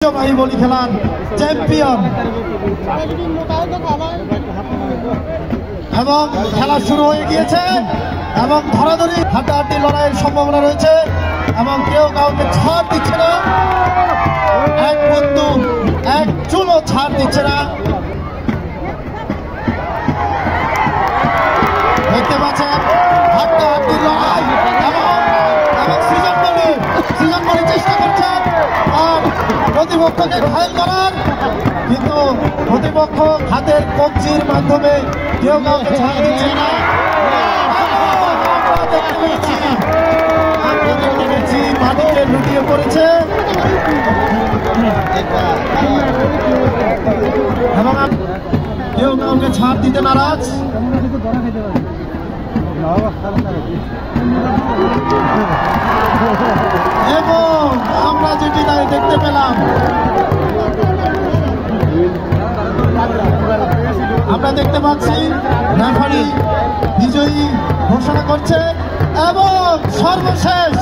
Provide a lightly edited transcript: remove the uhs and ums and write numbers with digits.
ঐতিহ্যবাহী বলি খেলার চ্যাম্পিয়ন এবং খেলা শুরু হয়ে গিয়েছে এবং ধরাধরি হাড্ডাহাড্ডি লড়াইয়ের সম্ভাবনা রয়েছে এবং কেউ কাউকে ছাড় দিচ্ছে না, এক বন্ধু এক চুলো ছাড় দিচ্ছে না। দেখতে পাচ্ছেন হাড্ডাহাড্ডি লড়াই এবং সৃজন চেষ্টা করছেন আর প্রতিপক্ষকে ঘায়েল করার, কিন্তু প্রতিপক্ষ হাতের কবজির মাধ্যমে কেউ কাউকে ছাড় দিচ্ছে না। মাটিতে লুটিয়ে পড়েছে এবং কেউ কাউকে ছাড় দিতে নারাজ। এবং আমরা যেটি দেখতে পেলাম, আমরা দেখতে পাচ্ছি রেফারি বিজয়ী ঘোষণা করছে এবং সর্বশেষ